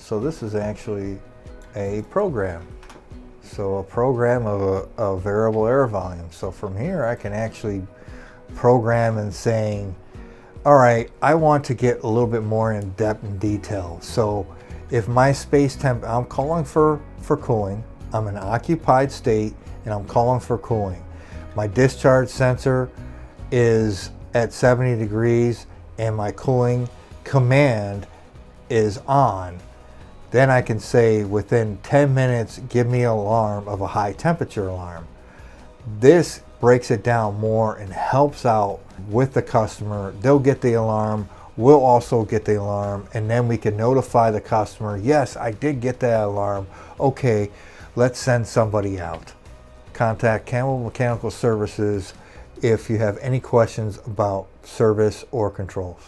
So this is actually a program. So a program of a variable air volume. So from here I can actually program and saying, all right, I want to get a little bit more in depth and detail. So if my space temp, I'm calling for cooling, I'm in an occupied state and I'm calling for cooling. My discharge sensor is at 70 degrees and my cooling command is on. Then I can say within 10 minutes, give me an alarm of a high temperature alarm. This breaks it down more and helps out with the customer. They'll get the alarm, we'll also get the alarm, and then we can notify the customer, yes, I did get that alarm. Okay, let's send somebody out. Contact Campbell Mechanical Services if you have any questions about service or controls.